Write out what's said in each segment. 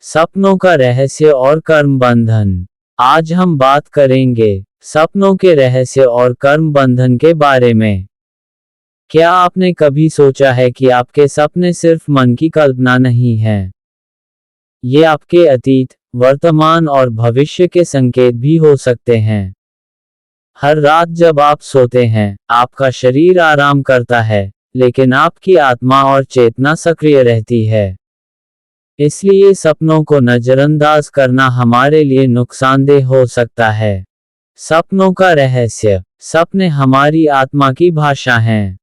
सपनों का रहस्य और कर्म बंधन। आज हम बात करेंगे सपनों के रहस्य और कर्म बंधन के बारे में। क्या आपने कभी सोचा है कि आपके सपने सिर्फ मन की कल्पना नहीं हैं? ये आपके अतीत, वर्तमान और भविष्य के संकेत भी हो सकते हैं। हर रात जब आप सोते हैं, आपका शरीर आराम करता है, लेकिन आपकी आत्मा और चेतना सक्रिय रहती है। इसलिए सपनों को नजरअंदाज करना हमारे लिए नुकसानदेह हो सकता है। सपनों का रहस्य। सपने हमारी आत्मा की भाषा हैं।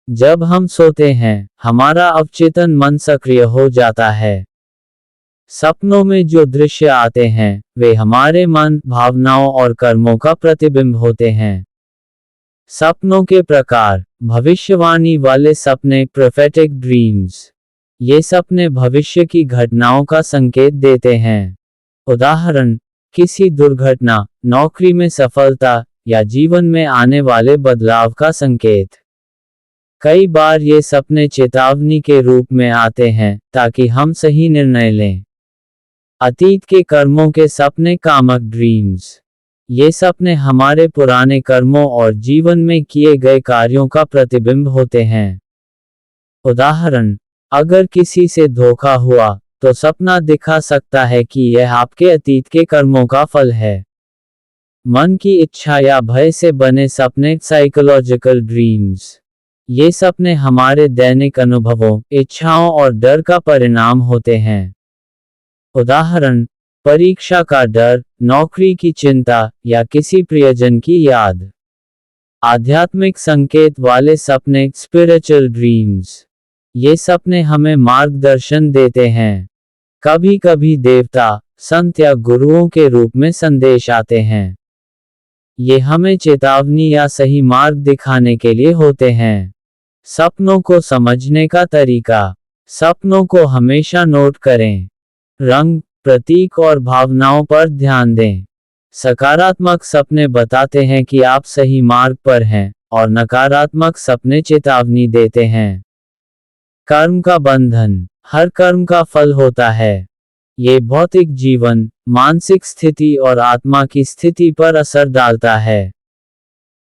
जब हम सोते हैं, हमारा अवचेतन मन सक्रिय हो जाता है। सपनों में जो दृश्य आते हैं, वे हमारे मन, भावनाओं और कर्मों का प्रतिबिंब होते हैं। सपनों के प्रकार। भविष्यवाणी वाले सपने, प्रोफेटिक ड्रीम्स। ये सपने भविष्य की घटनाओं का संकेत देते हैं। उदाहरण, किसी दुर्घटना, नौकरी में सफलता या जीवन में आने वाले बदलाव का संकेत। कई बार ये सपने चेतावनी के रूप में आते हैं ताकि हम सही निर्णय लें। अतीत के कर्मों के सपने, कामक ड्रीम्स। ये सपने हमारे पुराने कर्मों और जीवन में किए गए कार्यों का प्रतिबिंब होते हैं। उदाहरण, अगर किसी से धोखा हुआ, तो सपना दिखा सकता है कि यह आपके अतीत के कर्मों का फल है। मन की इच्छा या भय से बने सपने, साइकोलॉजिकल ड्रीम्स। ये सपने हमारे दैनिक अनुभवों, इच्छाओं और डर का परिणाम होते हैं। उदाहरण, परीक्षा का डर, नौकरी की चिंता या किसी प्रियजन की याद। आध्यात्मिक संकेत वाले सपने, स्पिरिचुअल ड्रीम्स। ये सपने हमें मार्गदर्शन देते हैं। कभी कभी देवता, संत या गुरुओं के रूप में संदेश आते हैं। ये हमें चेतावनी या सही मार्ग दिखाने के लिए होते हैं। सपनों को समझने का तरीका। सपनों को हमेशा नोट करें। रंग, प्रतीक और भावनाओं पर ध्यान दें। सकारात्मक सपने बताते हैं कि आप सही मार्ग पर हैं, और नकारात्मक सपने चेतावनी देते हैं। कर्म का बंधन। हर कर्म का फल होता है। ये भौतिक जीवन, मानसिक स्थिति और आत्मा की स्थिति पर असर डालता है।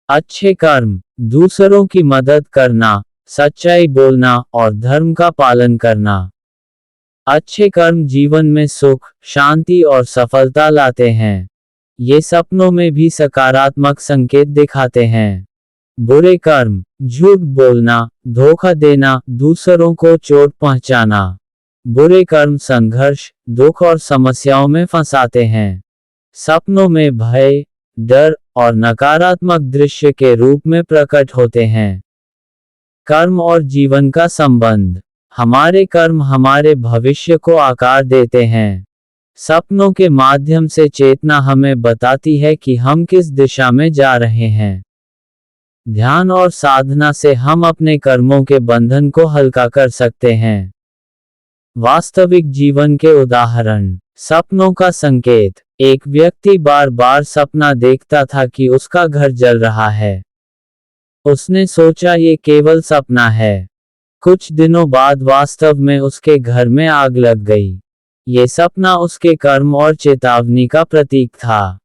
अच्छे कर्म। दूसरों की मदद करना, सच्चाई बोलना और धर्म का पालन करना। अच्छे कर्म जीवन में सुख, शांति और सफलता लाते हैं। ये सपनों में भी सकारात्मक संकेत दिखाते हैं। बुरे कर्म। झूठ बोलना, धोखा देना, दूसरों को चोट पहुंचाना। बुरे कर्म संघर्ष, दुख और समस्याओं में फंसाते हैं। सपनों में भय, डर और नकारात्मक दृश्य के रूप में प्रकट होते हैं। कर्म और जीवन का संबंध। हमारे कर्म हमारे भविष्य को आकार देते हैं। सपनों के माध्यम से चेतना हमें बताती है कि हम किस दिशा में जा रहे हैं। ध्यान और साधना से हम अपने कर्मों के बंधन को हल्का कर सकते हैं। वास्तविक जीवन के उदाहरण। सपनों का संकेत। एक व्यक्ति बार बार सपना देखता था कि उसका घर जल रहा है। उसने सोचा ये केवल सपना है। कुछ दिनों बाद वास्तव में उसके घर में आग लग गई। ये सपना उसके कर्म और चेतावनी का प्रतीक था।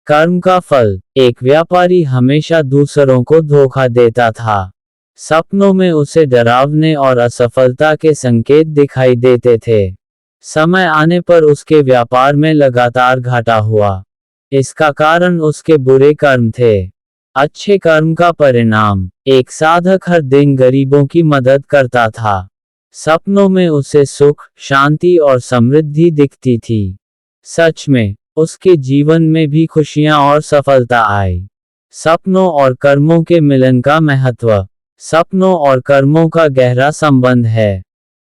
कर्म का फल। एक व्यापारी हमेशा दूसरों को धोखा देता था। सपनों में उसे डरावने और असफलता के संकेत दिखाई देते थे। समय आने पर उसके व्यापार में लगातार घाटा हुआ। इसका कारण उसके बुरे कर्म थे। अच्छे कर्म का परिणाम। एक साधक हर दिन गरीबों की मदद करता था। सपनों में उसे सुख, शांति और समृद्धि दिखती थी। सच में, उसके जीवन में भी खुशियां और सफलता आई। सपनों और कर्मों के मिलन का महत्व। सपनों और कर्मों का गहरा संबंध है।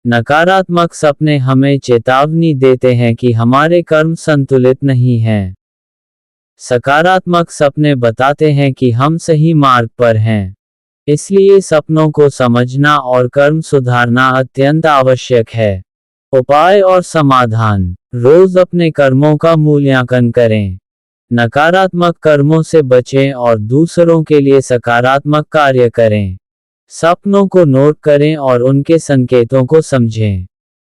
नकारात्मक सपने हमें चेतावनी देते हैं कि हमारे कर्म संतुलित नहीं हैं। सकारात्मक सपने बताते हैं कि हम सही मार्ग पर हैं। इसलिए सपनों को समझना और कर्म सुधारना अत्यंत आवश्यक है। उपाय और समाधान। रोज अपने कर्मों का मूल्यांकन करें। नकारात्मक कर्मों से बचें और दूसरों के लिए सकारात्मक कार्य करें। सपनों को नोट करें और उनके संकेतों को समझें।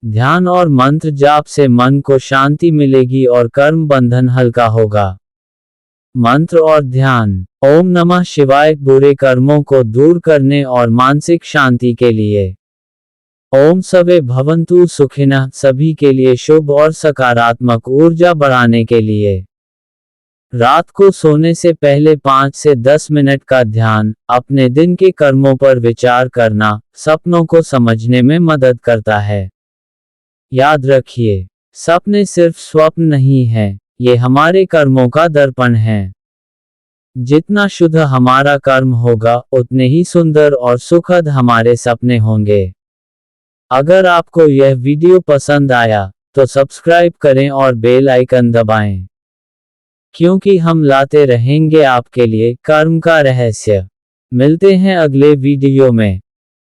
ध्यान और मंत्र जाप से मन को शांति मिलेगी और कर्म बंधन हल्का होगा। मंत्र और ध्यान। ओम नमः शिवाय बुरे कर्मों को दूर करने और मानसिक शांति के लिए। ओम सर्वे भवन्तु सुखिनः सभी के लिए शुभ और सकारात्मक ऊर्जा बढ़ाने के लिए। रात को सोने से पहले 5 से 10 मिनट का ध्यान, अपने दिन के कर्मों पर विचार करना, सपनों को समझने में मदद करता है। याद रखिए, सपने सिर्फ स्वप्न नहीं हैं, ये हमारे कर्मों का दर्पण है। जितना शुद्ध हमारा कर्म होगा, उतने ही सुंदर और सुखद हमारे सपने होंगे। अगर आपको यह वीडियो पसंद आया, तो सब्सक्राइब करें और बेल आइकन दबाएं, क्योंकि हम लाते रहेंगे आपके लिए कर्म का रहस्य। मिलते हैं अगले वीडियो में।